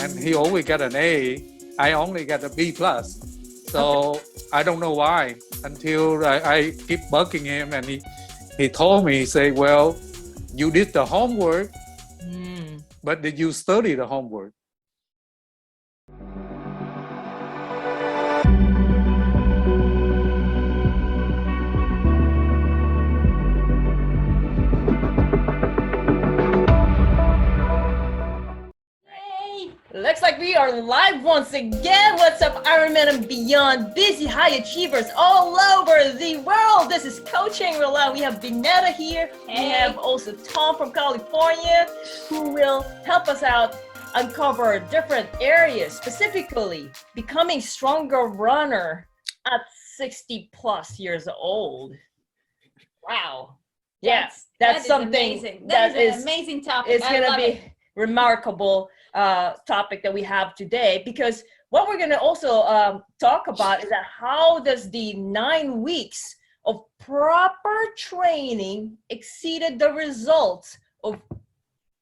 and he always got an A. I only got a B plus. So I don't know why until I keep bugging him, and he told me, he say, well, you did the homework, but did you study the homework? Looks like we are live once again. What's up, Ironman and beyond busy high achievers all over the world? This is Coach Shangrila. We have Vineta here. Hey. We have also Tom from California, who will help us out uncover different areas, specifically becoming stronger runner at 60 plus years old. Wow. Yes, that's something amazing. That is an amazing topic. It's going to be remarkable topic that we have today, because what we're going to also talk about is that how does the 9 weeks of proper training exceeded the results of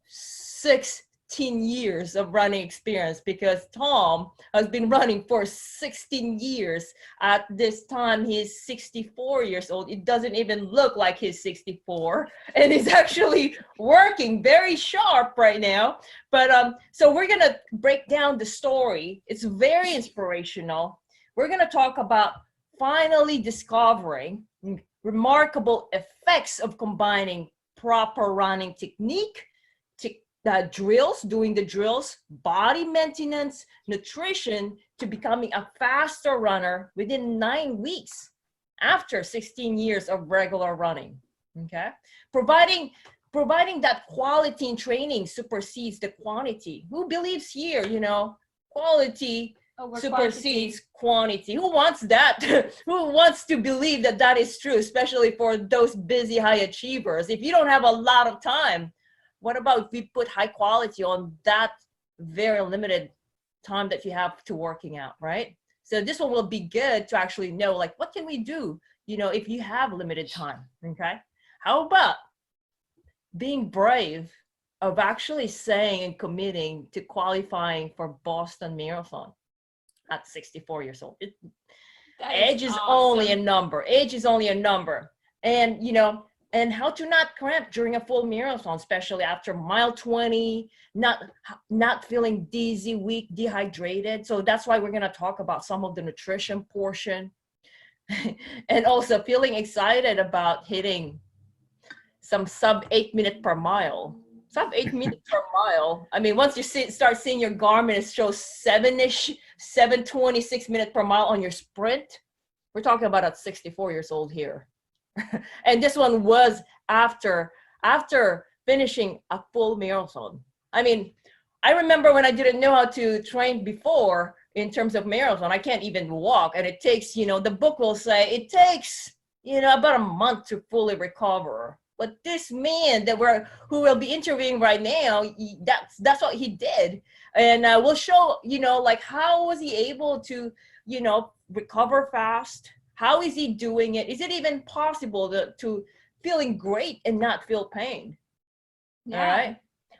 16 years of running experience, because Tom has been running for 16 years. At this time, he's 64 years old. It doesn't even look like he's 64, and he's actually working very sharp right now. But so we're going to break down the story. It's very inspirational. We're going to talk about finally discovering remarkable effects of combining proper running technique, drills, doing the drills, body maintenance, nutrition, to becoming a faster runner within 9 weeks after 16 years of regular running. Okay, providing that quality in training supersedes the quantity. Who believes here, quality supersedes quantity? Who wants that? Who wants to believe that that is true, especially for those busy high achievers? If you don't have a lot of time, what about if we put high quality on that very limited time that you have to working out, right? So this one will be good to actually know, like, what can we do, if you have limited time, okay? How about being brave of actually saying and committing to qualifying for Boston Marathon at 64 years old? Age is only a number. Age is only a number. And, and how to not cramp during a full marathon, especially after mile 20, not feeling dizzy, weak, dehydrated. So that's why we're going to talk about some of the nutrition portion and also feeling excited about hitting some sub 8 minute per mile. Sub 8 minutes per mile. I mean, once you start seeing your Garmin, it shows 7:26 minutes per mile on your sprint. We're talking about at 64 years old here. And this one was after finishing a full marathon. I mean, I remember when I didn't know how to train before in terms of marathon. I can't even walk, and it takes, the book will say it takes, about a month to fully recover. But this man who we'll be interviewing right now, that's what he did. And we'll show, like, how was he able to, recover fast? How is he doing it? Is it even possible to feeling great and not feel pain? Yeah. All right.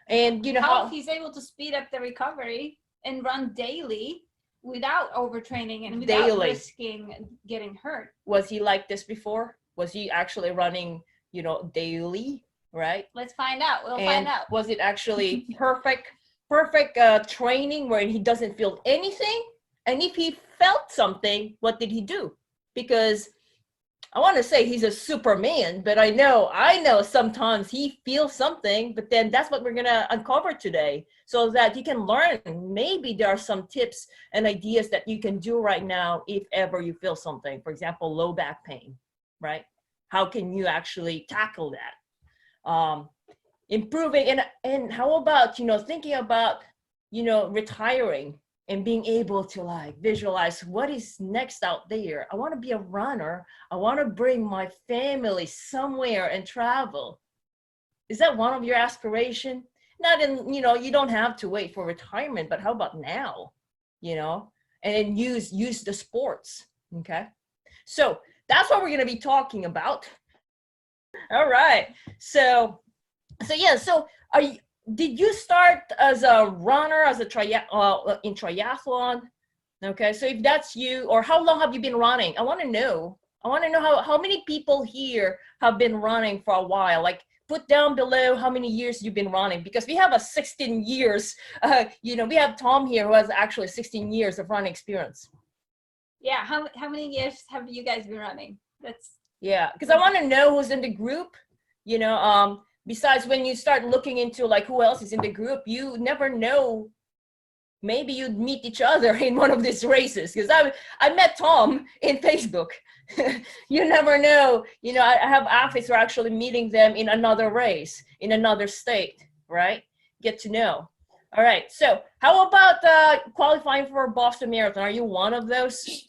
And how he's able to speed up the recovery and run daily without overtraining and without risking getting hurt. Was he like this before? Was he actually running, daily? Right. Let's find out. We'll find out. Was it actually perfect training where he doesn't feel anything? And if he felt something, what did he do? Because I want to say he's a superman, but I know sometimes he feels something, but then that's what we're going to uncover today, so that you can learn. Maybe there are some tips and ideas that you can do right now if ever you feel something. For example, low back pain, right? How can you actually tackle that? Improving, and how about, thinking about, retiring and being able to visualize what is next out there. I want to be a runner. I want to bring my family somewhere and travel. Is that one of your aspirations? Not in, you don't have to wait for retirement, but how about now, and use the sports. Okay. So that's what we're going to be talking about. All right. So did you start as a runner, as a in triathlon? Okay, so if that's you, or how long have you been running? I want to know. How many people here have been running for a while. Like, put down below how many years you've been running, because we have a 16 years, we have Tom here who has actually 16 years of running experience. Yeah, how many years have you guys been running? Yeah, because I want to know who's in the group, besides when you start looking into like who else is in the group, you never know, maybe you'd meet each other in one of these races, because I met Tom in Facebook. You never know, I have athletes who are actually meeting them in another race, in another state, right? Get to know. All right, so how about qualifying for Boston Marathon? Are you one of those?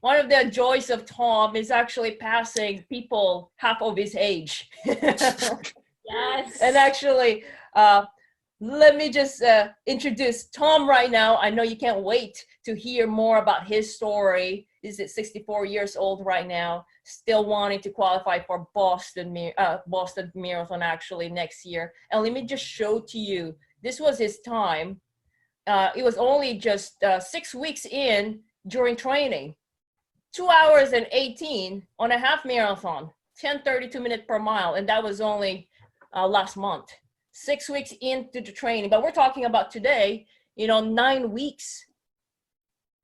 One of the joys of Tom is actually passing people half of his age. Yes. And actually, let me just introduce Tom right now. I know you can't wait to hear more about his story. He's at 64 years old right now, still wanting to qualify for Boston Marathon actually next year. And let me just show to you, this was his time. It was only just 6 weeks in during training. 2 hours and 18 on a half marathon, 10:32 minutes per mile. And that was only last month. 6 weeks into the training. But we're talking about today, 9 weeks.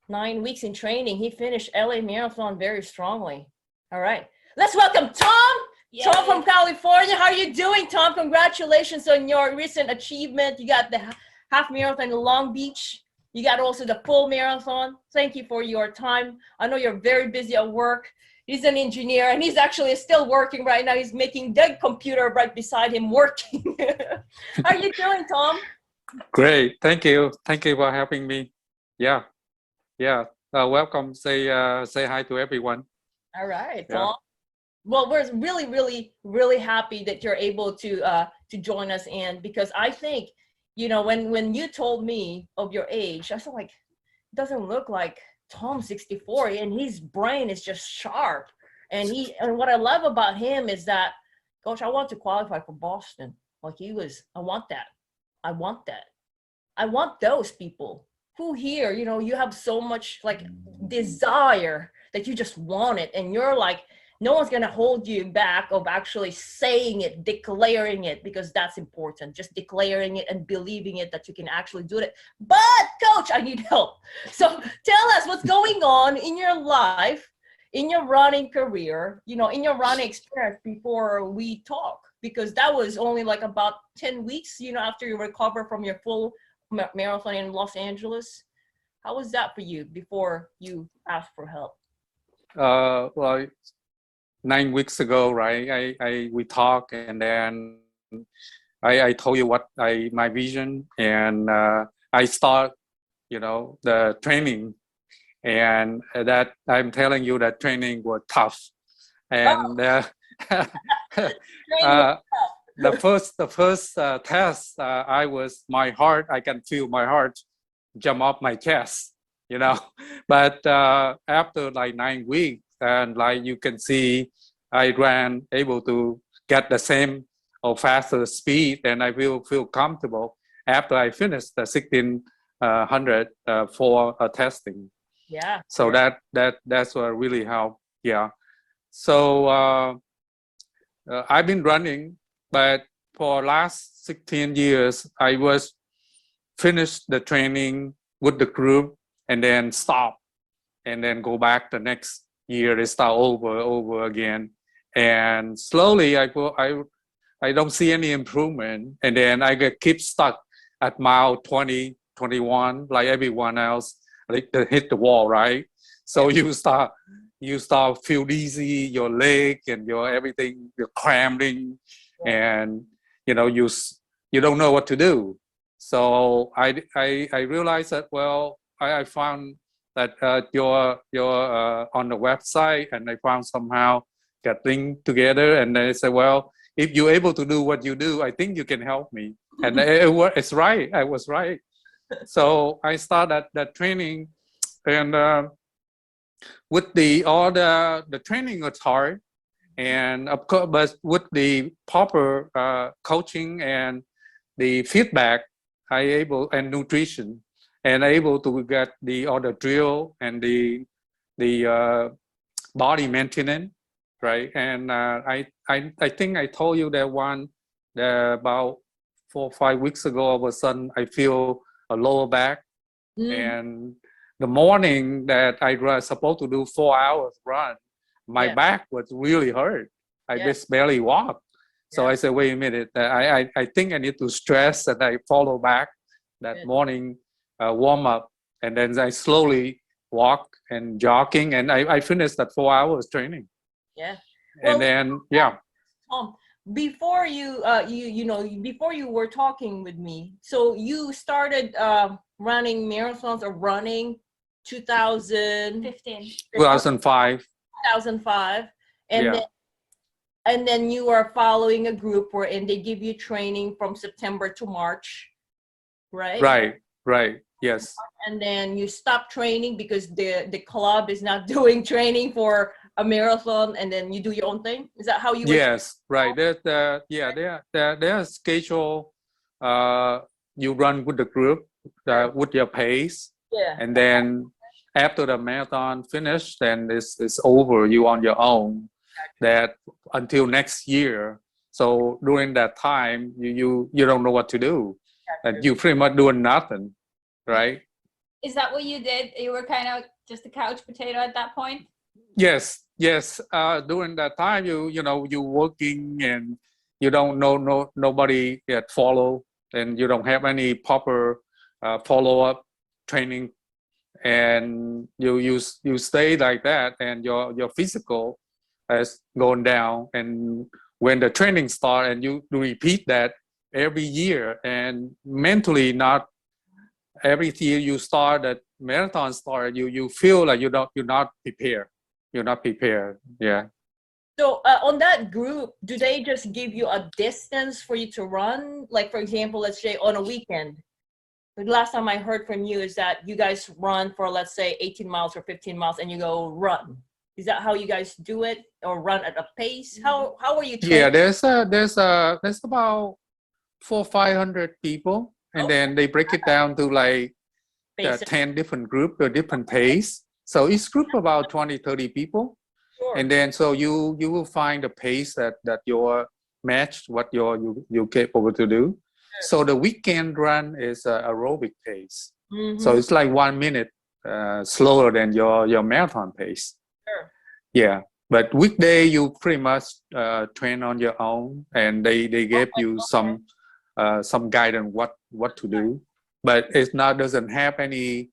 9 weeks in training. He finished LA Marathon very strongly. All right. Let's welcome Tom. Yay. Tom from California. How are you doing, Tom? Congratulations on your recent achievement. You got the half marathon in Long Beach. You got also the full marathon. Thank you for your time. I know you're very busy at work. He's an engineer, and he's actually still working right now. He's making the computer right beside him working. How are you doing, Tom? Great. Thank you. Thank you for having me. Yeah. Welcome. Say hi to everyone. All right, Tom. Yeah. Well, we're really, really, really happy that you're able to join us in, because I think, when you told me of your age, I felt like, it doesn't look like Tom's 64, and his brain is just sharp. And what I love about him is that, gosh, I want to qualify for Boston. Like he was, I want that. I want those people who here, you have so much like desire that you just want it. And you're like, no one's going to hold you back of actually saying it, declaring it, because that's important. Just declaring it and believing it that you can actually do it. But coach, I need help. So tell us what's going on in your life, in your running career, in your running experience before we talk, because that was only like about 10 weeks, after you recover from your full marathon in Los Angeles. How was that for you before you asked for help? Well, 9 weeks ago, right? We talked, and then I told you what my vision, and I start, the training, and that I'm telling you that training was tough, and the first test, my heart. I can feel my heart jump off my chest, But after like 9 weeks. And like you can see, I ran able to get the same or faster speed, and I will feel comfortable after I finished the 1600 for testing. Yeah. So that's what really helped. Yeah. So I've been running, but for last 16 years, I was finished the training with the group and then stop, and then go back the next year they start over again, and slowly I don't see any improvement, and then I keep stuck at mile 20, 21, like everyone else, like they hit the wall, right? So you start feel dizzy, your leg and your everything, you're cramping, and you don't know what to do. So I realized that, well, I found that you're on the website, and I found somehow get linked together, and they said, well, if you're able to do what you do, I think you can help me. And it's right. I was right. So I started that training, and with the training was hard, And of course, but with the proper coaching and the feedback, and nutrition, and able to get the other drill and the body maintenance, right? And I think I told you that one about 4 or 5 weeks ago. All of a sudden, I feel a lower back, and the morning that I was supposed to do 4 hours run, my back was really hurt. I just barely walked. So I said, wait a minute, I think I need to stress, and I follow back that morning warm up, and then I slowly walk and jogging, and I finished that 4 hours training. Yeah. Well, and then before before you were talking with me, so you started running marathons or running 2005. 2005, and then you are following a group wherein they give you training from September to March, right? Right. Yes. And then you stop training because the club is not doing training for a marathon, and then you do your own thing. Is that how you? Yes, right. There's schedule. You run with the group with your pace, and then after the marathon finish, then it's over. You on your own. That until next year. So during that time, you don't know what to do, and you pretty much doing nothing, right? Is that what you did? You were kind of just a couch potato at that point? Yes. During that time, you working, and you don't know nobody yet follow, and you don't have any proper follow-up training, and you stay like that, and your physical has gone down. And when the training start, and you repeat that every year, and mentally not every year you start that marathon start, you feel like you're not prepared. You're not prepared. Yeah. So on that group, do they just give you a distance for you to run? Like, for example, let's say on a weekend. The last time I heard from you is that you guys run for, let's say, 18 miles or 15 miles, and you go run. Is that how you guys do it, or run at a pace? How are you training? Yeah, there's about 400-500 people, and then they break it down to like 10 different groups or different pace. So each group about 20-30 people. Sure. And then so you will find a pace that you're matched what you're capable to do. Sure. So the weekend run is aerobic pace. So it's like 1 minute slower than your marathon pace. Sure. Yeah. But weekday you pretty much train on your own, and they gave you some guidance what to do. But it doesn't have any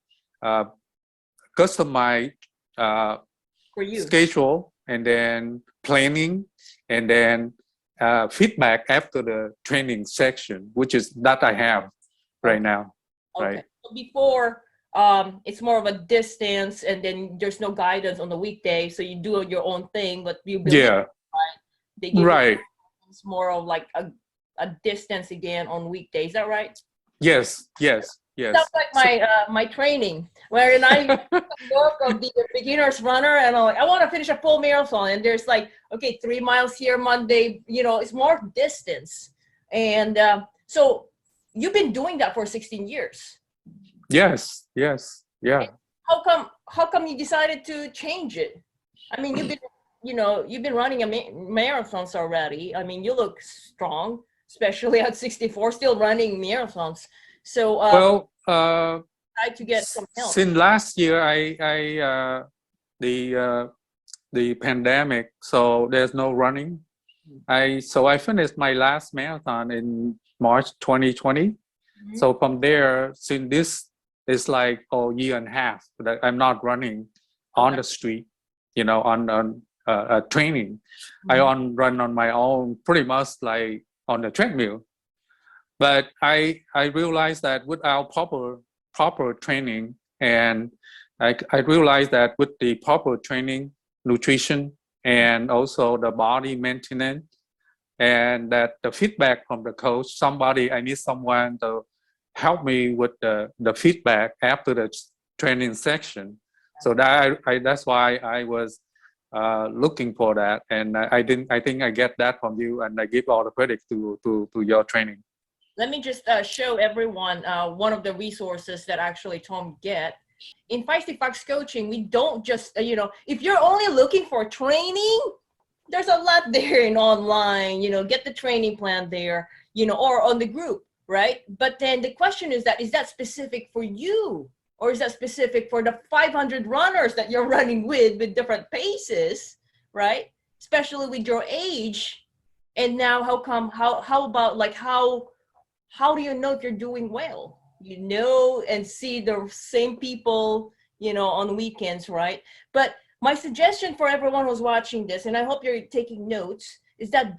customized for you schedule, and then planning, and then feedback after the training section, which is that I have right now. Okay. Right. So before it's more of a distance, and then there's no guidance on the weekday, so you do your own thing, but you believe, right? They give you, it's more of like a distance again on weekdays. Is that right? Yes. That's like my training, wherein I work of the beginner's runner, and I'm like, I want to finish a full marathon, and there's like, okay, 3 miles here Monday, it's more distance. And so you've been doing that for 16 years. Yes. Yeah. And how come you decided to change it? I mean, you've been running marathons already. I mean, you look strong, especially at 64, still running marathons. So try to get some help. Since last year, the pandemic, so there's no running. I finished my last marathon in March 2020. So from there, since this is like a year and a half that I'm not running on the street, on training. I run on my own, pretty much like on the treadmill. But I realized that without proper training, and I realized that with the proper training, nutrition, and also the body maintenance, and that the feedback from the coach, I need someone to help me with the feedback after the training section. So that's why I was looking for that, and I think I get that from you, and I give all the credit to your training. Let me just show everyone one of the resources that actually Tom get. In Feisty Fox Coaching, we don't just, if you're only looking for training, there's a lot there in online, get the training plan there, or on the group, right? But then the question is that specific for you? Or is that specific for the 500 runners that you're running with different paces, right? Especially with your age. And now how about like, how do you know if you're doing well? And see the same people, on weekends, right? But my suggestion for everyone who's watching this, and I hope you're taking notes, is that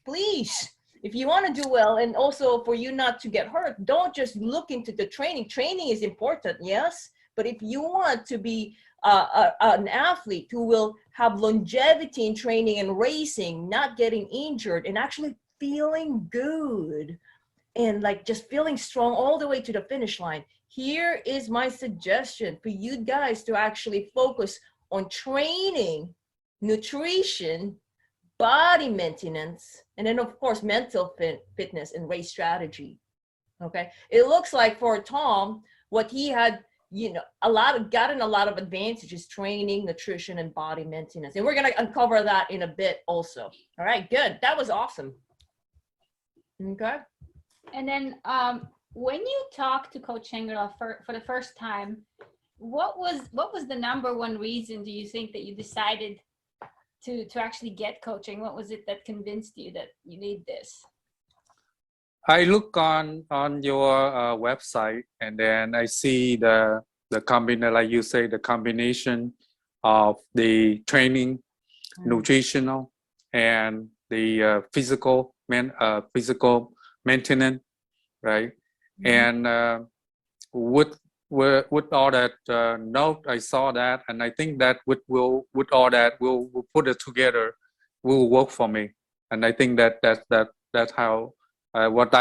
please, if you want to do well, and also for you not to get hurt, don't just look into the training. Training is important, yes, but if you want to be an athlete who will have longevity in training and racing, not getting injured, and actually feeling good, and like just feeling strong all the way to the finish line, here is my suggestion for you guys to actually focus on training, nutrition, body maintenance, and then of course mental fitness and race strategy. Okay, it looks like for Tom, what he had, gotten a lot of advantages: training, nutrition, and body maintenance. And we're gonna uncover that in a bit also. All right, good. That was awesome. Okay. And then when you talked to Coach Shangrila for the first time, what was the number one reason, do you think, that you decided to actually get coaching? What was it that convinced you that you need this? I look on your website, and then I see the combination, like you say, the combination of the training, nutritional, and the physical maintenance, right? And with all that note, I saw that, and I think that with all that, we'll put it together, will work for me. And I think that's how I make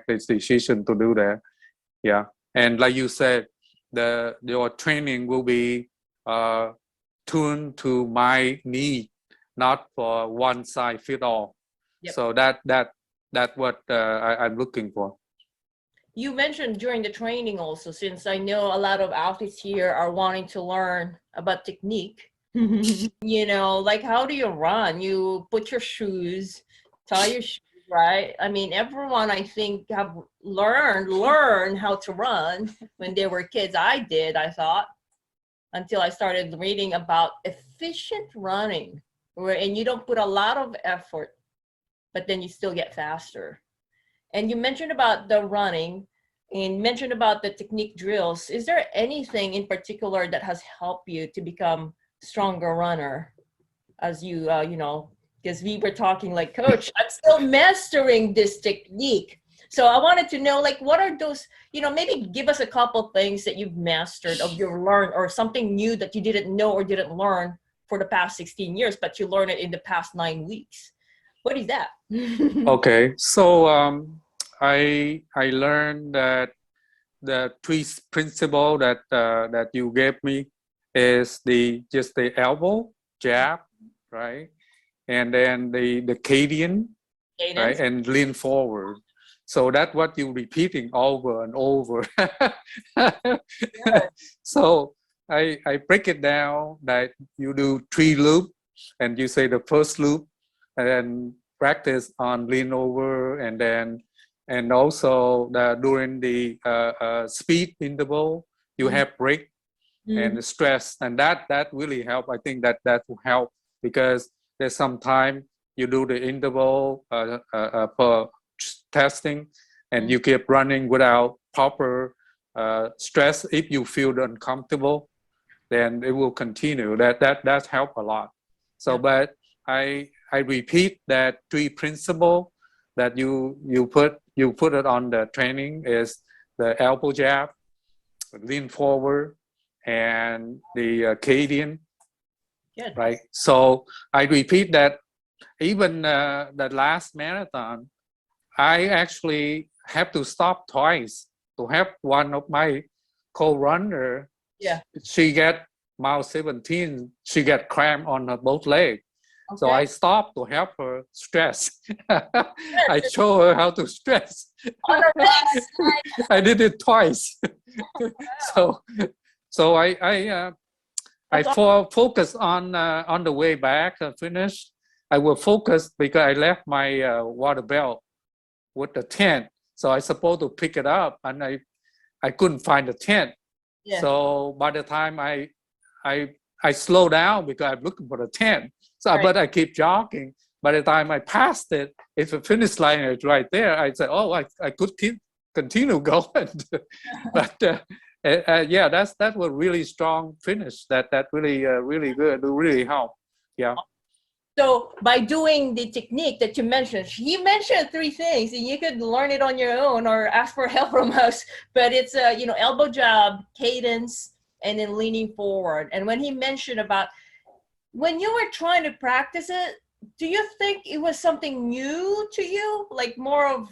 the decision to do that. Yeah, and like you said, your training will be tuned to my need, not for one size fit all. Yep. So that's what I'm looking for. You mentioned during the training also, since I know a lot of athletes here are wanting to learn about technique, like how do you run? You put your shoes, tie your shoes, right? I mean, everyone I think have learned how to run when they were kids. I did, I thought, until I started reading about efficient running, and you don't put a lot of effort, but then you still get faster. And you mentioned about the running and mentioned about the technique drills. Is there anything in particular that has helped you to become a stronger runner? As you, because we were talking like, Coach, I'm still mastering this technique. So I wanted to know, like, what are those, maybe give us a couple things that you've mastered or you've learned, or something new that you didn't know or didn't learn for the past 16 years, but you learned it in the past 9 weeks. What is that? Okay, so I learned that the three principle that you gave me is just the elbow jab, right, and then the cadence, right, and lean forward. So that's what you're repeating over and over. So I break it down that you do 3 loops, and you say the first loop, and then practice on lean over, and also during the speed interval, you have break and stress, and that really help. I think that will help, because there's sometimes you do the interval per testing, and you keep running without proper stress. If you feel uncomfortable, then it will continue. That help a lot. So, but I repeat that 3 principle that you put it on the training is the elbow jab, lean forward, and the cadence. Good. Right. So I repeat that. Even the last marathon, I actually have to stop twice to help one of my co-runner. Yeah. She get mile 17, she got cramp on her both legs. Okay. So I stopped to help her stress. I show her how to stress. On her legs. I did it twice. So I focus on the way back finish. I will focus because I left my water belt with the tent. So I supposed to pick it up, and I couldn't find the tent. Yeah. So by the time I slow down because I'm looking for the tent. So, Right. but I keep jogging. By the time I passed it, if the finish line is right there, I said, "Oh, I could continue going." But yeah, that was really strong finish. That really good, really helped. Yeah. So by doing the technique that you mentioned 3 things, and you could learn it on your own or ask for help from us. But it's elbow jab, cadence, and then leaning forward. And when he mentioned about when you were trying to practice it, do you think it was something new to you? Like more of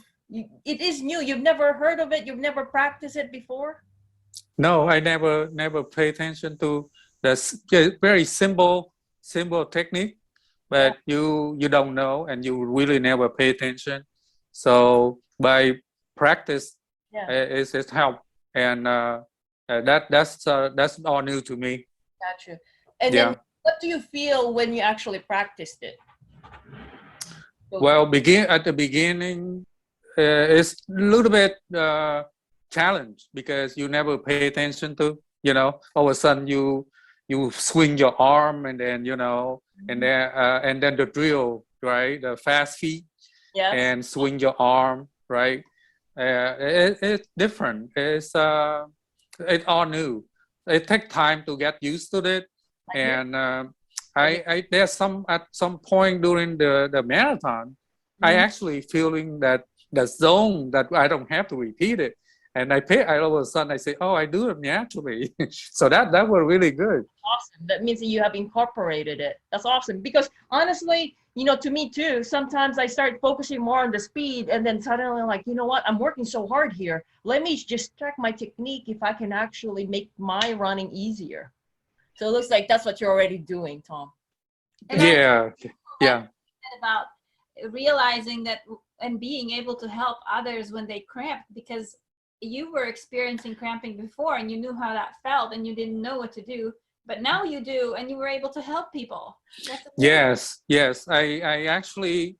it is new. You've never heard of it. You've never practiced it before. No, I never pay attention to the very simple technique. But you don't know, and you really never pay attention. So by practice, it's help, and that's all new to me. Gotcha. And then, what do you feel when you actually practiced it? Well, at the beginning, it's a little bit challenge because you never pay attention to. All of a sudden you swing your arm, and then and then the drill, right? The fast feet, and swing your arm, right? It's different. It's all new. It takes time to get used to it, and I there's at some point during the marathon, I actually feeling that the zone that I don't have to repeat it. And all of a sudden I say, oh, I do it naturally. So that was really good. Awesome. That means that you have incorporated it. That's awesome. Because honestly, to me too, sometimes I start focusing more on the speed, and then suddenly like, you know what, I'm working so hard here. Let me just check my technique if I can actually make my running easier. So it looks like that's what you're already doing, Tom. And yeah. About realizing that and being able to help others when they cramp, because you were experiencing cramping before and you knew how that felt and you didn't know what to do, but now you do, and you were able to help people. Yes. I actually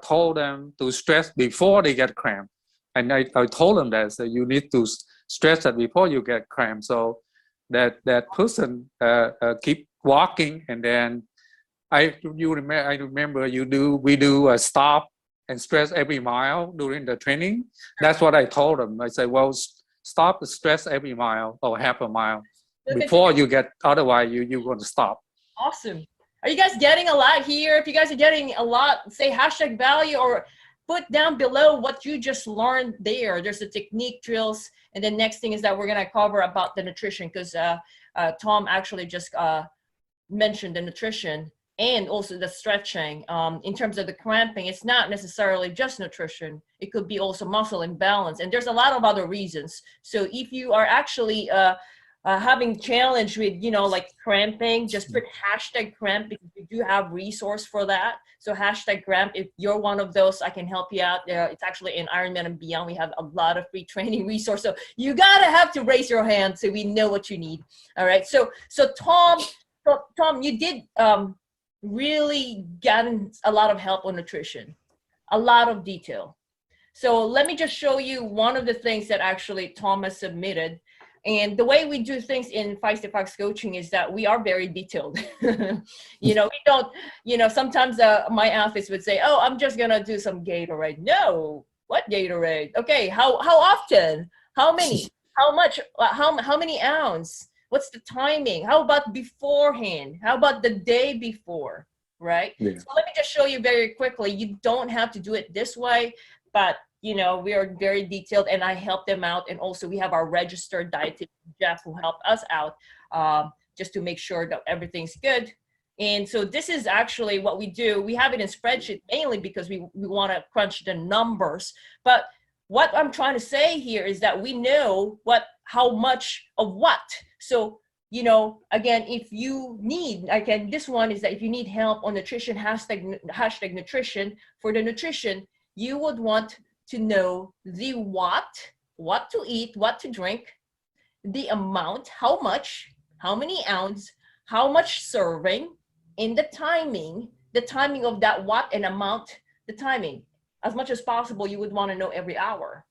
told them to stress before they get cramp, and I told them that you need to stress that before you get cramp. So that person keep walking, and then I remember we do a stop and stress every mile during the training. That's what I told them. I said, well, stop the stress every mile or half a mile before you get, otherwise you're going to stop. Awesome. Are you guys getting a lot here? If you guys are getting a lot, say #value or put down below what you just learned there. There's the technique drills. And then next thing is that we're going to cover about the nutrition, because Tom actually just mentioned the nutrition and also the stretching. In terms of the cramping, it's not necessarily just nutrition. It could be also muscle imbalance. And there's a lot of other reasons. So if you are actually having challenge with, like cramping, just put #cramp, because we do have resource for that. So #cramp, if you're one of those, I can help you out. It's actually in Ironman and Beyond. We have a lot of free training resource. So you have to raise your hand so we know what you need. All right. So Tom, you did really gotten a lot of help on nutrition, a lot of detail. So let me just show you one of the things that actually Tom has submitted. And the way we do things in Feisty Fox coaching is that we are very detailed. We don't, sometimes my athletes would say, oh, I'm just going to do some Gatorade. No, what Gatorade? Okay, how often? How many? How much? How many ounce? What's the timing? How about beforehand? How about the day before, right? Yeah. So let me just show you very quickly. You don't have to do it this way, but we are very detailed, and I help them out. And also we have our registered dietitian, Jeff, who helped us out just to make sure that everything's good. And so this is actually what we do. We have it in spreadsheet mainly because we want to crunch the numbers. But what I'm trying to say here is that we know how much of what. So you know, again, if you need, again, this one is that if you need help on nutrition, hashtag nutrition, for the nutrition, you would want to know the what to eat, what to drink, the amount, how much, how many ounce, how much serving, in the timing of that what and amount, the timing. As much as possible, you would want to know every hour.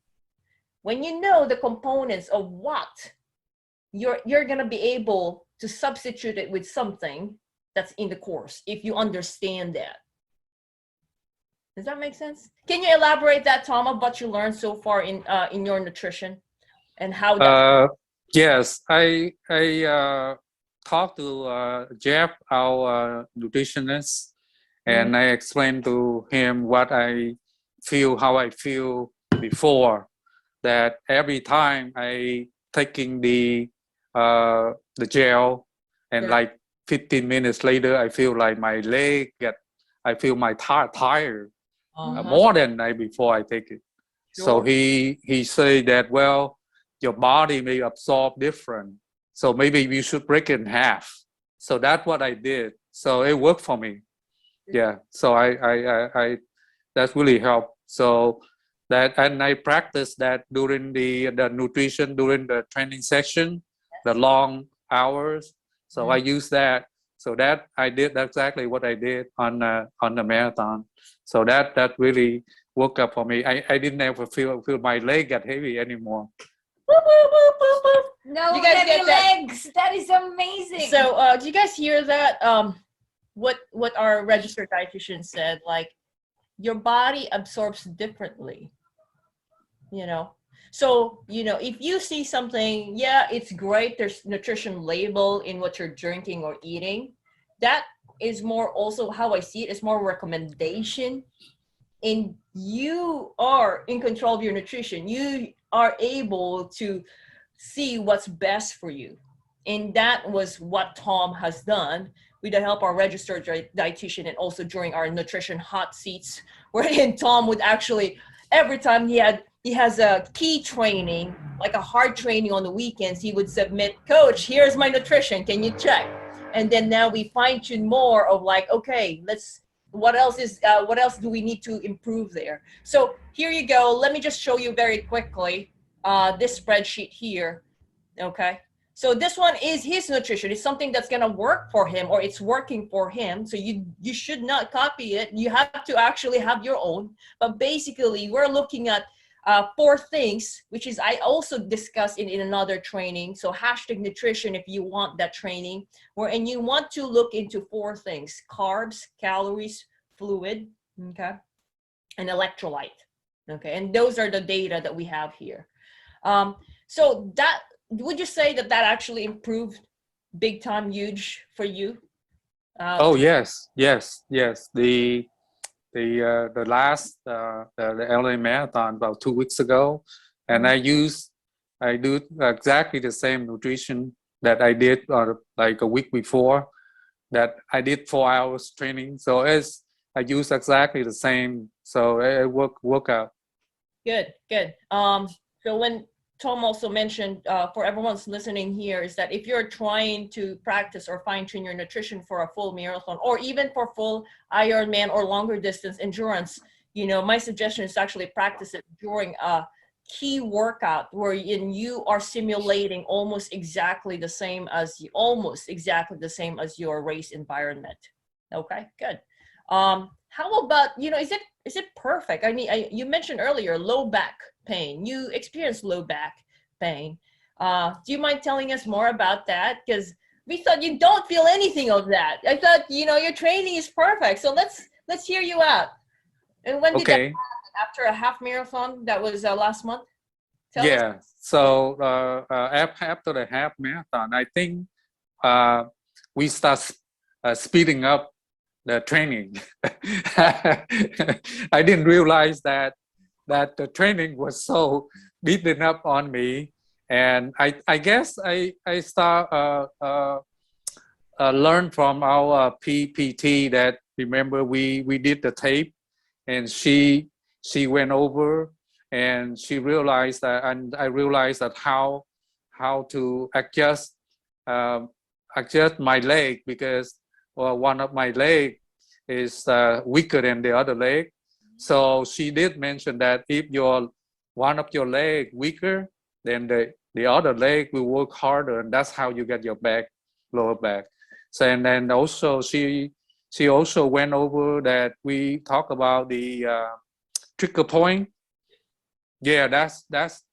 When you know the components of what, you're going to be able to substitute it with something that's in the course if you understand that. Does that make sense? Can you elaborate that, Tom, of what you learned so far in your nutrition and how that? Yes, I talked to Jeff, our nutritionist, and I explained to him what I feel, how I feel before that. Every time I taking the gel, and like 15 minutes later, I feel like my leg I feel my tired more than night before I take it. Sure. So he said that, well, your body may absorb different, so maybe you should break it in half. So that's what I did. So it worked for me. Yeah. So I that's really helped. So that, and I practiced that during the nutrition during the training session, the long hours. So I used that. So that I did exactly what I did on the marathon. So that really worked out for me. I didn't ever feel my leg get heavy anymore. Boop, boop, boop, boop, boop. No You guys heavy get that? legs. That is amazing. So do you guys hear that? What our registered dietitian said, like, your body absorbs differently, you know. So, you know, if you see something, yeah, it's great, there's nutrition label in what you're drinking or eating, that is more also how I see it, it's more recommendation. And you are in control of your nutrition. You are able to see what's best for you. And that was what Tom has done with the help of our registered dietitian, and also during our nutrition hot seats, wherein Tom would actually, every time he has a key training, like a hard training on the weekends, he would submit, coach, here's my nutrition, can you check? And then now we fine tune more of like, okay, what else do we need to improve there? So here you go. Let me just show you very quickly this spreadsheet here. Okay. So this one is his nutrition. It's something that's going to work for him, or it's working for him. So you should not copy it. You have to actually have your own. But basically, we're looking at 4 things, which is I also discussed in another training. So hashtag nutrition, if you want that training, and you want to look into 4 things: carbs, calories, fluid, okay, and electrolyte. Okay, and those are the data that we have here. So that, would you say that actually improved big time, huge for you? Oh yes. The last the LA marathon about 2 weeks ago, and I do exactly the same nutrition that I did like a week before. That I did 4 hours training, so I use exactly the same. So it work out. Good. So when Tom also mentioned, for everyone's listening here, is that if you're trying to practice or fine-tune your nutrition for a full marathon, or even for full Ironman or longer distance endurance, you know, my suggestion is to actually practice it during a key workout wherein you are simulating almost exactly the same as your race environment. Okay, good. How about, you know, is it perfect? I mean, you mentioned earlier low back pain. You experience low back pain. Do you mind telling us more about that? Because we thought you don't feel anything of that. I thought, you know, your training is perfect. So let's hear you out. And when did that happen? After a half marathon? That was last month? Tell us. So after the half marathon, I think we start speeding up the training. I didn't realize that the training was so beating up on me, and I guess I start learn from our PPT that, remember, we did the tape, and she went over, and she realized that, and I realized that how to adjust adjust my leg because one of my leg is weaker than the other leg. So she did mention that if one of your leg weaker, then the other leg will work harder, and that's how you get your lower back. So and then also she also went over that we talk about the trigger point. Yeah, that's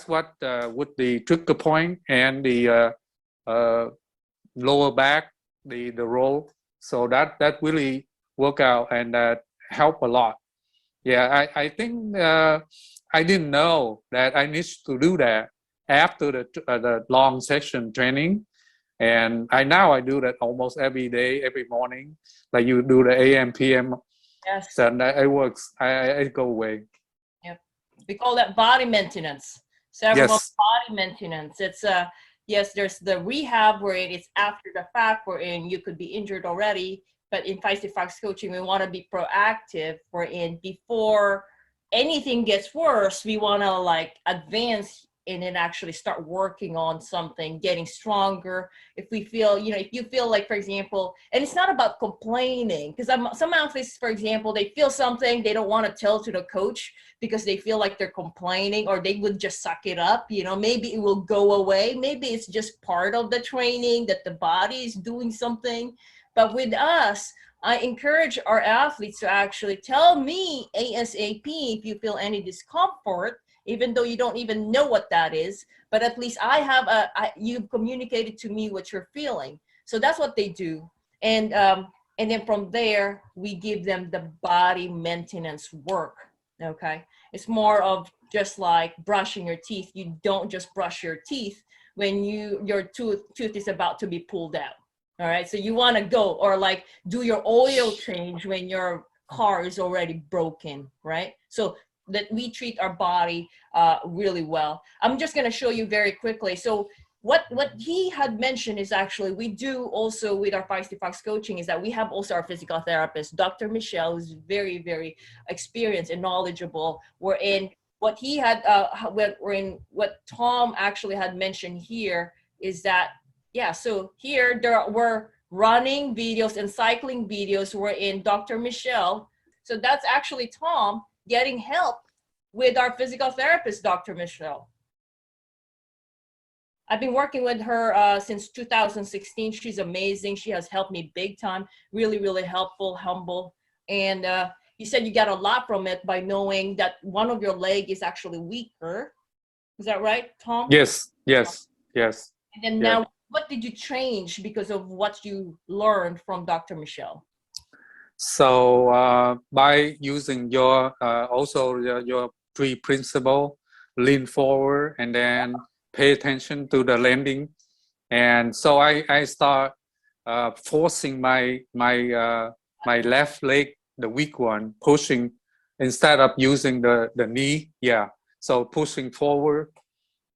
what with the trigger point and the lower back, the roll. So that really work out and help a lot. Yeah, I think I didn't know that I need to do that after the long session training, and I do that almost every day, every morning. Like you do the AM, PM, Yes. so it works. I go away. Yep. We call that body maintenance. Several Yes. body maintenance. It's yes, there's the rehab where it's after the fact, wherein you could be injured already. But in Feisty-Fox coaching, we want to be proactive. Wherein before anything gets worse, we want to like advance and then actually start working on something, getting stronger. If we feel, if you feel like, for example, and it's not about complaining, because some athletes, for example, they feel something, they don't want to tell to the coach because they feel like they're complaining, or they would just suck it up. Maybe it will go away. Maybe it's just part of the training that the body is doing something. But with us, I encourage our athletes to actually tell me ASAP if you feel any discomfort, even though you don't even know what that is. But at least you've communicated to me what you're feeling. So that's what they do. And then from there, we give them the body maintenance work. Okay. It's more of just like brushing your teeth. You don't just brush your teeth when your tooth is about to be pulled out. All right. So you want to go or like do your oil change when your car is already broken. Right. So that we treat our body really well. I'm just going to show you very quickly. So what he had mentioned is actually we do also with our Feisty-Fox coaching is that we have also our physical therapist, Dr. Michelle, who's very, very experienced and knowledgeable. Wherein what he had, what Tom actually had mentioned here is that, yeah, so here there were running videos and cycling videos wherein Dr. Michelle, so that's actually Tom getting help with our physical therapist, Dr. Michelle. I've been working with her since 2016. She's amazing. She has helped me big time. Really, really helpful, humble. And you said you got a lot from it by knowing that one of your leg is actually weaker. Is that right, Tom? Yes. And then now, what did you change because of what you learned from Dr. Michelle? So by using your also your 3 principle, lean forward and then pay attention to the landing, and so I start forcing my left leg, the weak one, pushing instead of using the knee. Yeah, so pushing forward,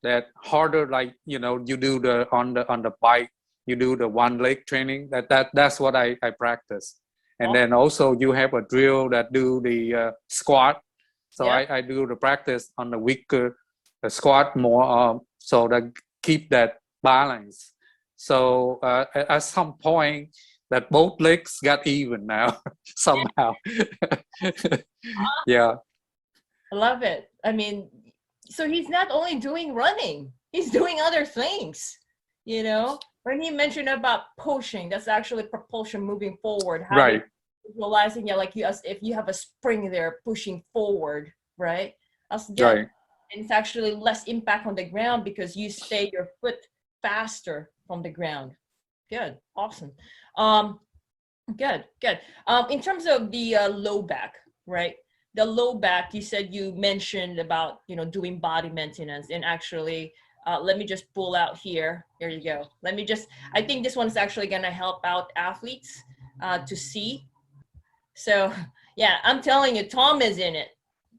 that harder, like you do the on the bike, you do the one leg training. That's what I practice. And then also you have a drill that do the squat. So I do the practice on the weaker squat more, so that keep that balance. So at some point that both legs got even now somehow. Yeah. I love it. I mean, so he's not only doing running, he's doing other things, When he mentioned about pushing, that's actually propulsion, moving forward. Right. Visualizing, like as if you have a spring there pushing forward, right? That's good. Right. And it's actually less impact on the ground because you stay your foot faster from the ground. Good. Awesome. Good. In terms of the low back, right? The low back, you said you mentioned about, doing body maintenance, and actually, let me just pull out here. Here you go. I think this one is actually going to help out athletes to see. So yeah, I'm telling you, Tom is in it.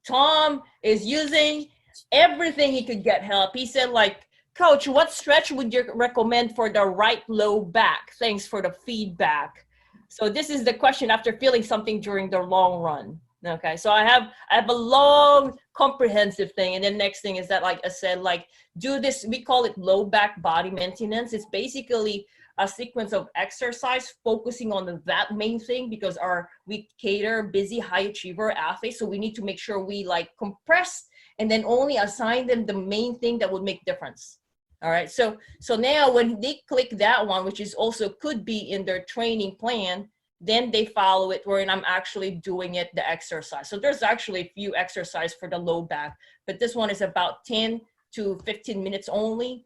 Tom is using everything he could get help. He said, like, Coach, what stretch would you recommend for the right low back? Thanks for the feedback. So this is the question after feeling something during the long run. Okay, so I have a long comprehensive thing, and then next thing is that, like I said, like do this. We call it low back body maintenance. It's basically a sequence of exercise focusing on that main thing, because we cater busy high achiever athletes, so we need to make sure we like compress and then only assign them the main thing that would make difference. All right, so now when they click that one, which is also could be in their training plan, then they follow it wherein I'm actually doing it, the exercise. So there's actually a few exercises for the low back, but this one is about 10 to 15 minutes only.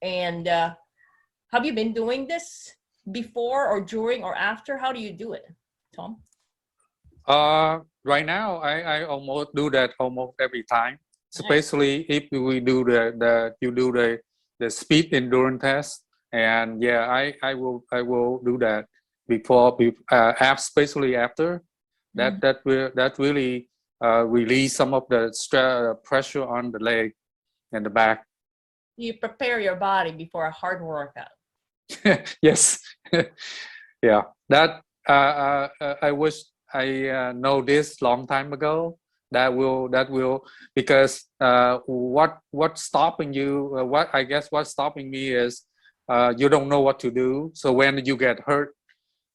And have you been doing this before or during or after? How do you do it, Tom? Right now, I almost do that almost every time, especially if we do the speed endurance test. And yeah, I will do that before, especially after that. That really release some of the stress, pressure on the leg and the back. You prepare your body before a hard workout. Yes. Yeah, that I wish I know this long time ago. That will because what's stopping you? What's stopping me is you don't know what to do. So when you get hurt,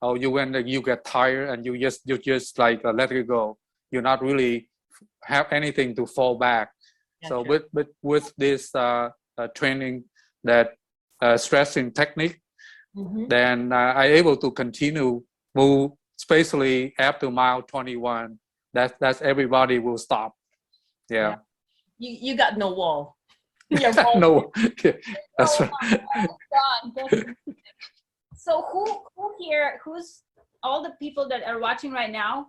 or when you get tired, and you just like let it go. You're not really have anything to fall back. So with this training, that stressing technique, then I able to continue move, especially after mile 21. That's everybody will stop. Yeah. You got no wall. No. That's right. So who here, who's all the people that are watching right now,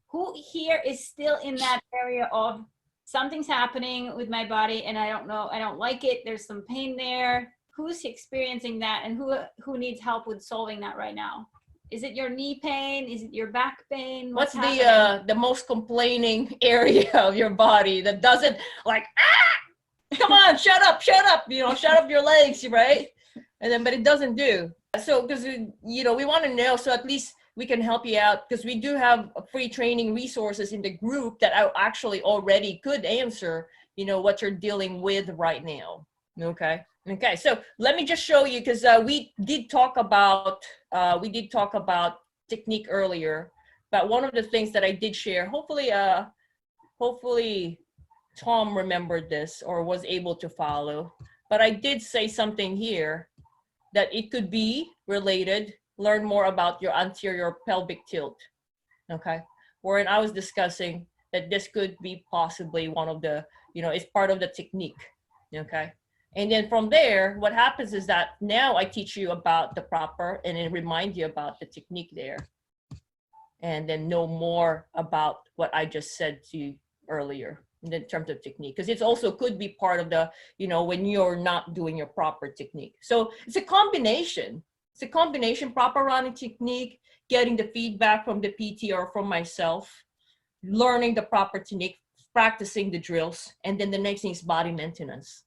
who here is still in that area of something's happening with my body and I don't know, I don't like it, there's some pain there? Who's experiencing that, and who needs help with solving that right now? Is it your knee pain? Is it your back pain? What's the most complaining area of your body that doesn't like, come on, shut up, shut up your legs, right? And then, but it doesn't do. So, because, we want to know, so at least we can help you out, because we do have free training resources in the group that I actually already could answer, what you're dealing with right now. Okay, so let me just show you, because we did talk about technique earlier, but one of the things that I did share, hopefully Tom remembered this or was able to follow, but I did say something here that it could be related. Learn more about your anterior pelvic tilt. Okay, wherein I was discussing that this could be possibly one of the, it's part of the technique. Okay. And then from there, what happens is that now I teach you about the proper, and then remind you about the technique there. And then know more about what I just said to you earlier in terms of technique. Because it also could be part of the, when you're not doing your proper technique. So it's a combination. It's a combination, proper running technique, getting the feedback from the PT or from myself, learning the proper technique, practicing the drills, and then the next thing is body maintenance.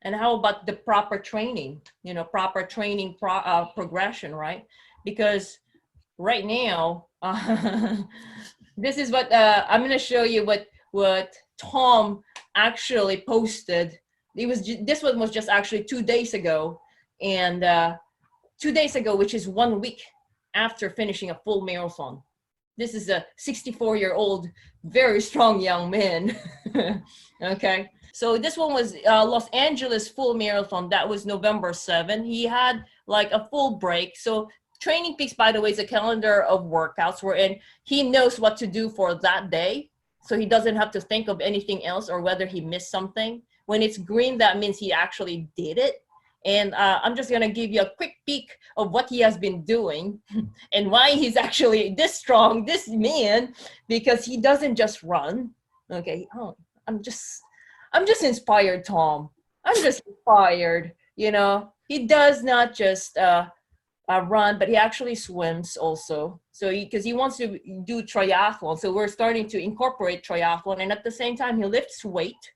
And how about the proper training, proper training progression, right? Because right now, this is what I'm going to show you what Tom actually posted. This one was just actually 2 days ago. And 2 days ago, which is 1 week after finishing a full marathon. This is a 64-year-old, very strong young man. Okay. So this one was Los Angeles full marathon. That was November 7. He had like a full break. So Training Peaks, by the way, is a calendar of workouts wherein he knows what to do for that day. So he doesn't have to think of anything else or whether he missed something. When it's green, that means he actually did it. And I'm just going to give you a quick peek of what he has been doing and why he's actually this strong, this man, because he doesn't just run. Okay. Oh, I'm just inspired, Tom. I'm just inspired. He does not just run, but he actually swims also. So because he wants to do triathlon. So we're starting to incorporate triathlon. And at the same time, he lifts weight,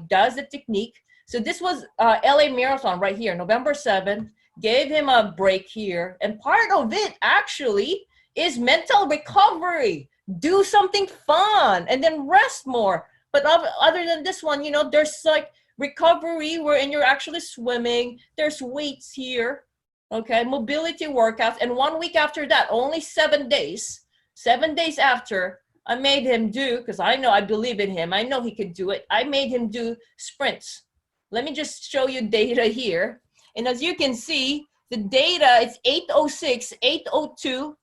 does the technique. So this was LA Marathon right here, November 7th, gave him a break here. And part of it actually is mental recovery. do something fun, and then rest more. But other than this one, there's like recovery wherein you're actually swimming. There's weights here, okay, mobility workouts. And 1 week after that, only 7 days, 7 days after, I made him do, because I believe in him. I know he could do it. I made him do sprints. Let me just show you data here. And as you can see, the data is 8:06, 8:02,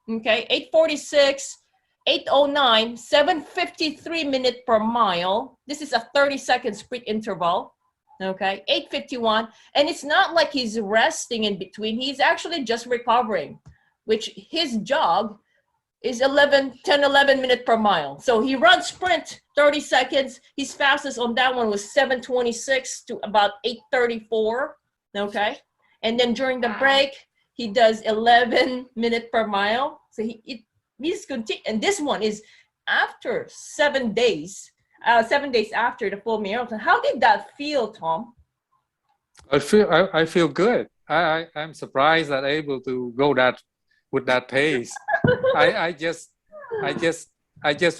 okay, 8:46, 8:09, 7:53 minutes per mile. This is a 30-second sprint interval, okay, 8:51. And it's not like he's resting in between. He's actually just recovering, which his jog is 11 minutes per mile. So he runs sprint 30 seconds. His fastest on that one was 7:26 to about 8:34, okay? And then during the break, he does 11 minutes per mile. So he's continuing. And this one is after 7 days, 7 days after the full marathon. How did that feel, Tom? I feel good. I'm surprised that I'm able to go that with that pace. I just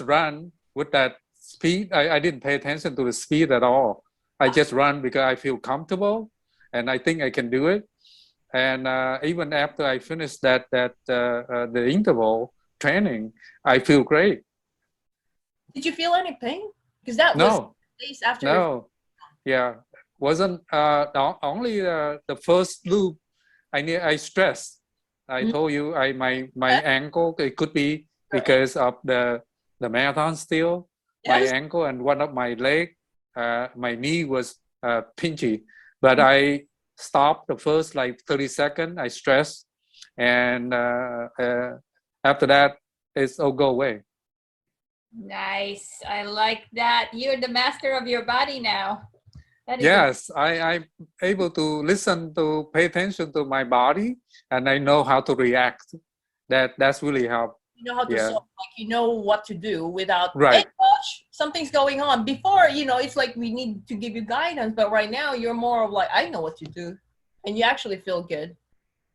run with that speed. I didn't pay attention to the speed at all. I just run because I feel comfortable, and I think I can do it. And even after I finish the interval training, I feel great. Did you feel any pain? Because that was days after. No, yeah, wasn't only the first loop. I stressed. I told you my ankle. It could be because of the marathon still. Yes. My ankle and one of my leg, my knee was pinchy, but I stopped the first like 30 seconds. I stressed, and after that, it's all go away. Nice. I like that. You're the master of your body now. Yes, I'm able to listen, to pay attention to my body, and I know how to react. That's really helped. You know how to solve, like you know what to do without, right. Hey coach, something's going on. Before, it's like we need to give you guidance, but right now you're more of like, I know what to do, and you actually feel good.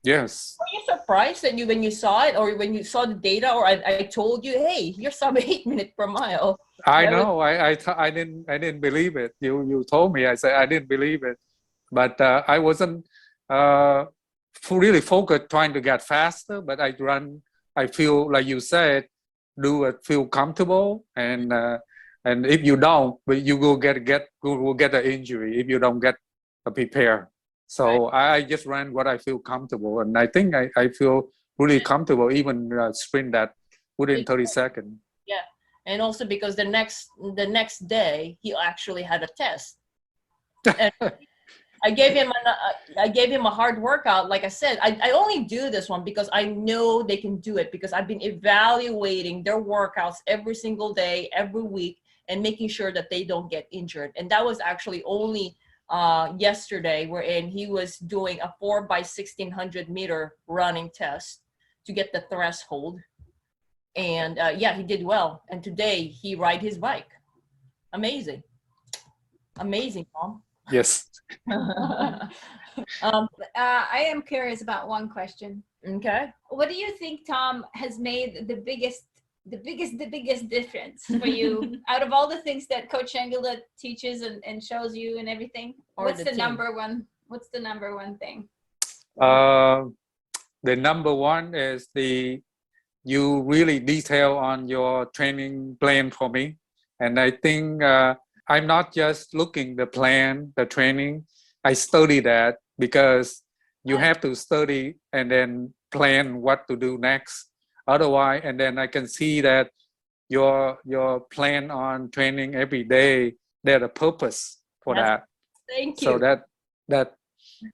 Yes. Were you surprised that when you saw it, or when you saw the data, or I told you, hey, you're sub 8 minutes per mile? I know. I didn't believe it. You told me. I said I didn't believe it, but I wasn't really focused trying to get faster. But I run. I feel like you said, do it. Feel comfortable, and if you don't, you will get an injury if you don't get prepared. So right. I just ran what I feel comfortable, and I think I feel really comfortable even sprint that within 30 seconds. Yeah. And also because the next day he actually had a test. And I gave him a hard workout. Like I said, I only do this one because I know they can do it, because I've been evaluating their workouts every single day, every week, and making sure that they don't get injured. And that was actually only yesterday, wherein he was doing a 4x1600 meter running test to get the threshold. And he did well. And today he ride his bike. Amazing, Tom. Yes. I am curious about one question. Okay. What do you think, Tom, has made the biggest difference for you out of all the things that Coach Shangrila teaches and shows you and everything? What's the number one thing? The number one is you really detail on your training plan for me. And I think I'm not just looking the plan, the training. I study that, because you have to study and then plan what to do next. Otherwise, and then I can see that your plan on training every day, there's a purpose for that. Thank you. So that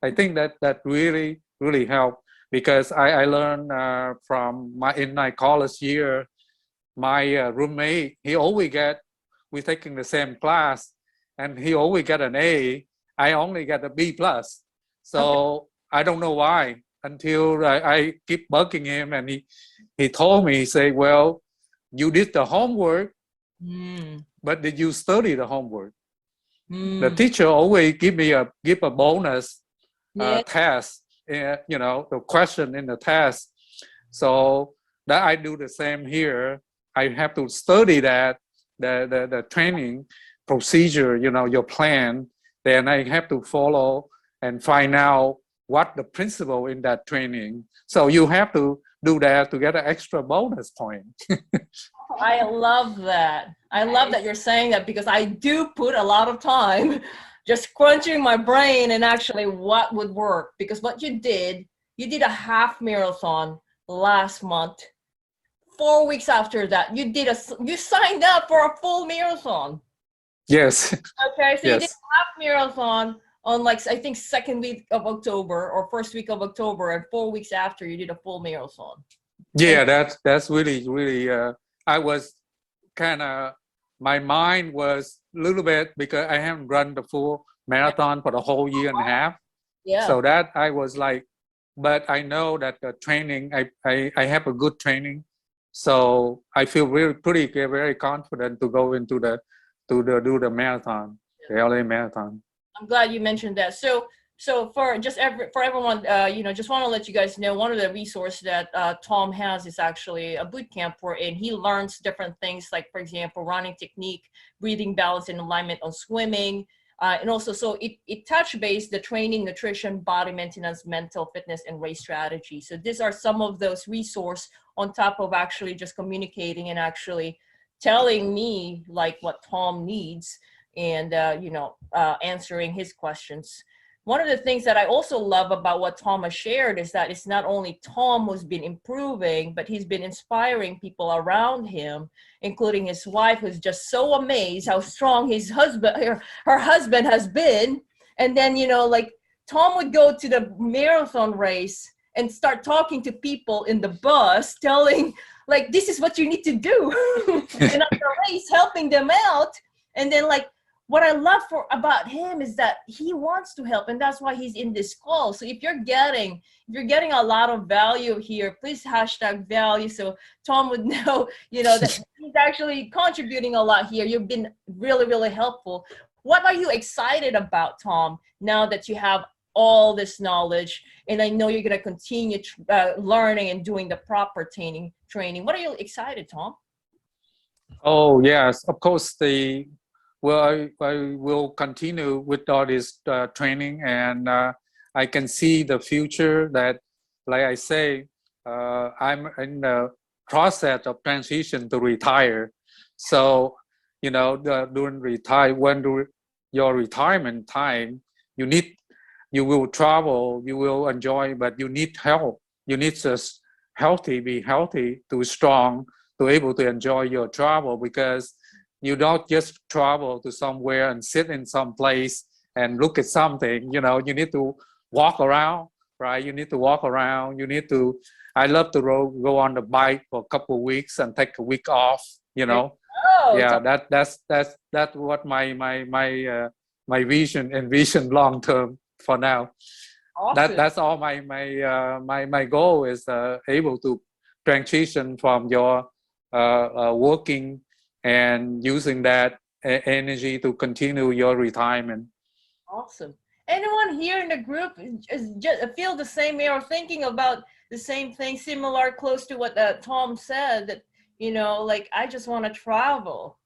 I think that really, really helped. Because I learned in my college year, my roommate, we're taking the same class, and he always got an A. I only got a B+. So okay. I don't know why, until I keep bugging him, and he told me, he said, well, you did the homework, but did you study the homework? The teacher always give a bonus test. The question in the test. So that I do the same here. I have to study that the training procedure, your plan. Then I have to follow and find out what the principle in that training. So you have to do that to get an extra bonus point. I love that. I love that you're saying that, because I do put a lot of time just crunching my brain and actually what would work. Because what you did a half marathon last month. 4 weeks after that, you signed up for a full marathon. Yes. Okay, so yes. You did a half marathon on, like, I think second week of October or first week of October, and 4 weeks after you did a full marathon. Yeah, that's really I was kind of, my mind was a little bit, because I haven't run the full marathon for the whole year and a half. Yeah. So that I was like, but I know that the training, I have a good training. So I feel very confident to go into do the marathon, the LA marathon. I'm glad you mentioned that. So for everyone, just want to let you guys know, one of the resources that Tom has is actually a boot camp wherein he learns different things, like, for example, running technique, breathing, balance, and alignment on swimming. And also, so it touch base the training, nutrition, body maintenance, mental fitness, and race strategy. So these are some of those resources on top of actually just communicating and actually telling me like what Tom needs and, answering his questions. One of the things that I also love about what Tom has shared is that it's not only Tom who's been improving, but he's been inspiring people around him, including his wife, who's just so amazed how strong his husband, her husband has been. And then, like, Tom would go to the marathon race and start talking to people in the bus, telling, like, this is what you need to do. And on the race, helping them out. And then, like, what I love about him is that he wants to help, and that's why he's in this call. So if you're getting a lot of value here, please hashtag value so Tom would know, that he's actually contributing a lot here. You've been really, really helpful. What are you excited about, Tom, now that you have all this knowledge, and I know you're going to continue learning and doing the proper training? What are you excited, Tom? Oh, yes, of course. I will continue with all this training, and I can see the future that, like I say, I'm in the process of transition to retire. So, during your retirement time, you will travel, you will enjoy, but you need help. You need to be healthy, to strong, to able to enjoy your travel, because you don't just travel to somewhere and sit in some place and look at something. You need to walk around, right? You need to walk around. I love to go on the bike for a couple of weeks and take a week off. Yeah, that's what my vision long term for now. Awesome. That's all my goal is able to transition from your working and using that energy to continue your retirement. Awesome. Anyone here in the group just feel the same way or thinking about the same thing, similar, close to what Tom said, that, like, I just want to travel.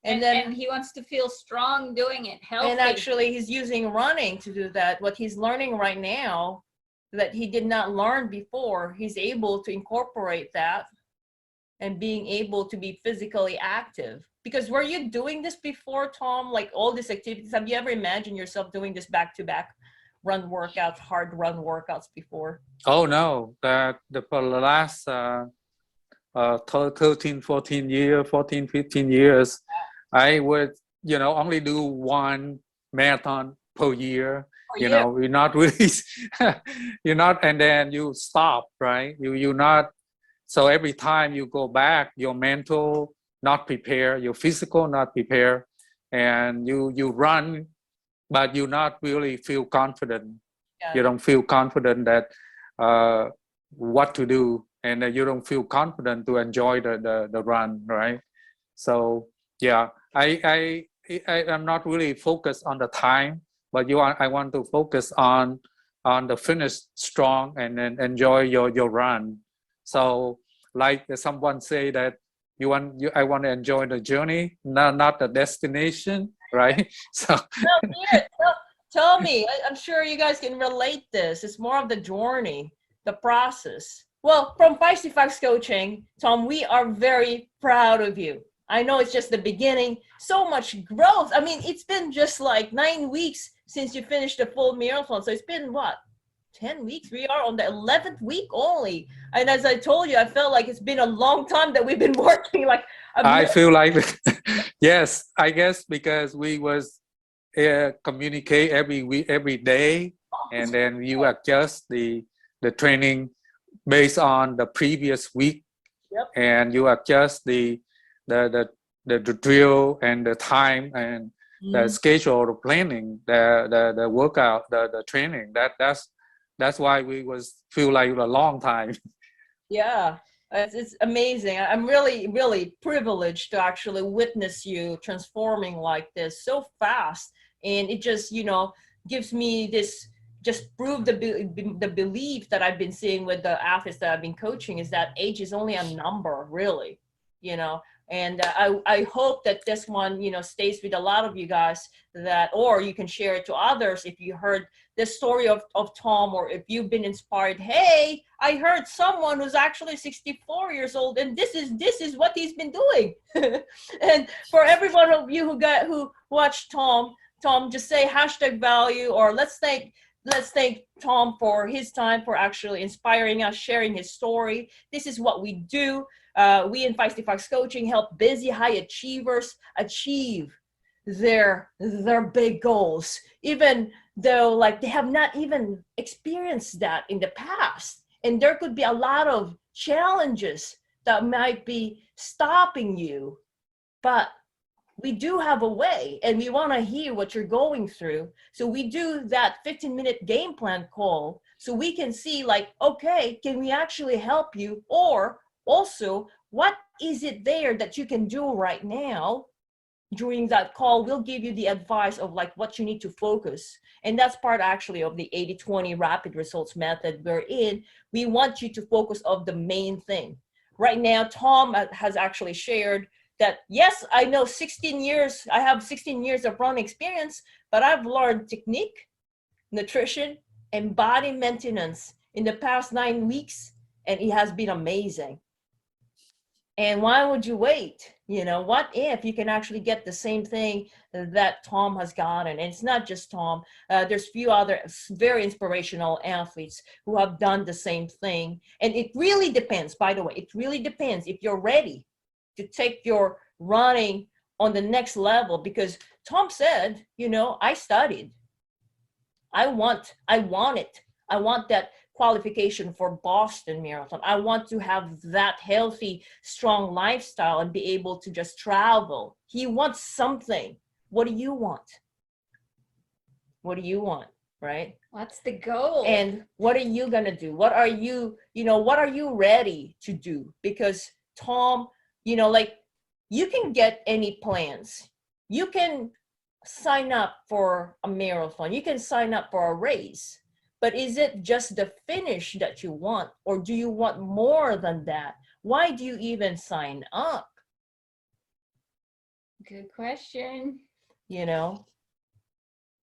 And then he wants to feel strong doing it, healthy. And actually he's using running to do that. What he's learning right now that he did not learn before, he's able to incorporate that and being able to be physically active. Because were you doing this before, Tom? Like, all these activities, have you ever imagined yourself doing this back-to-back hard run workouts before? Oh no, for the last 13, 14 15 years, I would, only do one marathon per year. You're not really, and then you stop, right? You're not. So every time you go back, your mental not prepare, your physical not prepare, and you run, but you not really feel confident. You don't feel confident that what to do, and you don't feel confident to enjoy the run, right? So yeah, I'm not really focused on the time, but I want to focus on the finish strong and then enjoy your run. So like someone say that I want to enjoy the journey, not the destination, right? So Well, here, tell me. I'm sure you guys can relate this. It's more of the journey, the process. Well, from Feisty Fox Coaching, Tom, we are very proud of you. I know it's just the beginning. So much growth. I mean, it's been just like 9 weeks since you finished the full marathon. So it's been what? 10 weeks. We are on the 11th week only. And as I told you, I felt like it's been a long time that we've been working. Like I feel like, yes, I guess because we was communicate every week, every day, and then you adjust the training based on the previous week. Yep. And you adjust the drill and the time and the schedule, the planning, the workout, the training. That's why we was feel like a long time. Yeah, it's amazing. I'm really, really privileged to actually witness you transforming like this so fast. And it just, gives me this, just prove the belief that I've been seeing with the athletes that I've been coaching is that age is only a number, really, And I hope that this one, stays with a lot of you guys or you can share it to others if you heard the story of Tom, or if you've been inspired. Hey, I heard someone who's actually 64 years old, and this is what he's been doing. And for every one of you who watched Tom, just say #value, or let's thank Tom for his time, for actually inspiring us, sharing his story. This is what we do. We in Feisty Fox Coaching help busy high achievers achieve their big goals, even though like they have not even experienced that in the past. And there could be a lot of challenges that might be stopping you, but we do have a way, and we want to hear what you're going through. So we do that 15-minute game plan call so we can see like, okay, can we actually help you? Or also, what is it there that you can do right now? During that call, we'll give you the advice of like what you need to focus. And that's part actually of the 80-20 rapid results method, wherein we want you to focus on the main thing. Right now, Tom has actually shared that, yes, I know I have 16 years of running experience, but I've learned technique, nutrition, and body maintenance in the past 9 weeks, and it has been amazing. And why would you wait? What if you can actually get the same thing that Tom has gotten? And it's not just Tom. There's few other very inspirational athletes who have done the same thing. And it really depends, by the way, it really depends if you're ready to take your running on the next level. Because Tom said, I studied. I want that qualification for Boston Marathon. I want to have that healthy, strong lifestyle and be able to just travel. He wants something. What do you want? What do you want, right? What's the goal? And what are you going to do? What are you ready to do? Because Tom, like you can get any plans. You can sign up for a marathon. You can sign up for a race. But is it just the finish that you want, or do you want more than that? Why do you even sign up? Good question.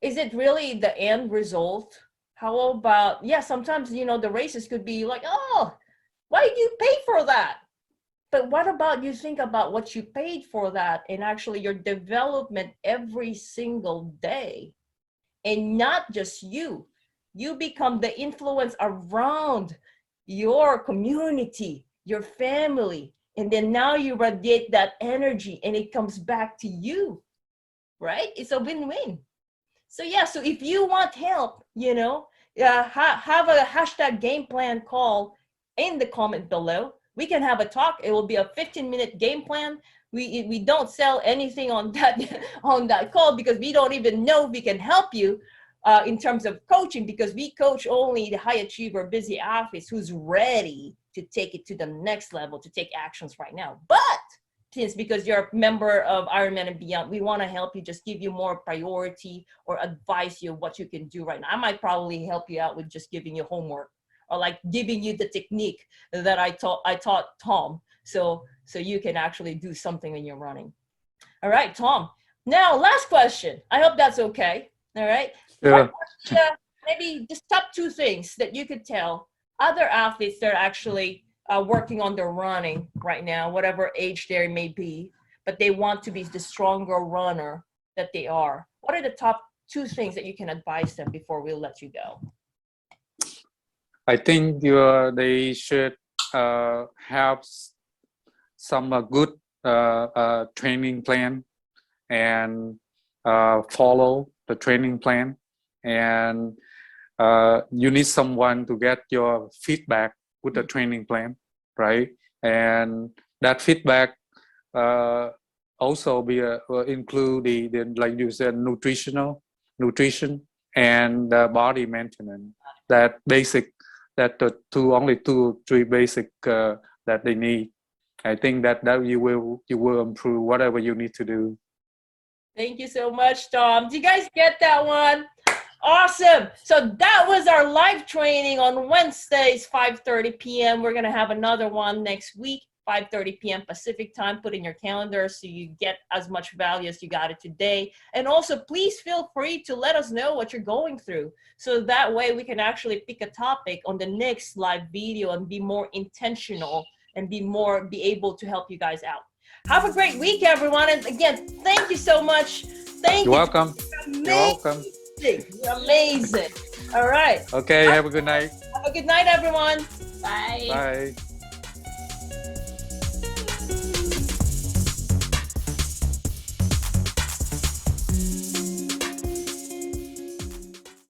Is it really the end result? How about, sometimes, the races could be like, oh, why did you pay for that? But what about you think about what you paid for that and actually your development every single day? And not just you. You become the influence around your community, your family, and then now you radiate that energy and it comes back to you, right? It's a win-win. So so if you want help, have a #game plan call in the comment below. We can have a talk. It will be a 15-minute game plan. We don't sell anything on that call, because we don't even know if we can help you in terms of coaching, because we coach only the high achiever, busy athletes who's ready to take it to the next level, to take actions right now. But because you're a member of Ironman and Beyond, we want to help you, just give you more priority or advise you what you can do right now. I might probably help you out with just giving you homework, or like giving you the technique that I taught Tom so you can actually do something when you're running. All right, Tom. Now, last question. I hope that's okay. All right. Sure. Maybe just top 2 things that you could tell other athletes that are actually working on their running right now, whatever age they may be, but they want to be the stronger runner that they are. What are the top 2 things that you can advise them before we let you go? I think they should have some good training plan and follow the training plan. And you need someone to get your feedback with the training plan, right? And that feedback also include the like you said, nutrition and body maintenance. That basic, that the only 2 or 3 basic that they need. I think that you will improve whatever you need to do. Thank you so much, Tom. Do you guys get that one? Awesome. So that was our live training on Wednesdays, 5:30 p.m. We're going to have another one next week, 5:30 p.m. Pacific time. Put in your calendar so you get as much value as you got it today. And also, please feel free to let us know what you're going through. So that way we can actually pick a topic on the next live video and be more intentional and be able to help you guys out. Have a great week, everyone. And again, thank you so much. Thank you. You're welcome. You're welcome. You're amazing. All right. Okay. Have a good night. Have a good night, everyone. Bye. Bye.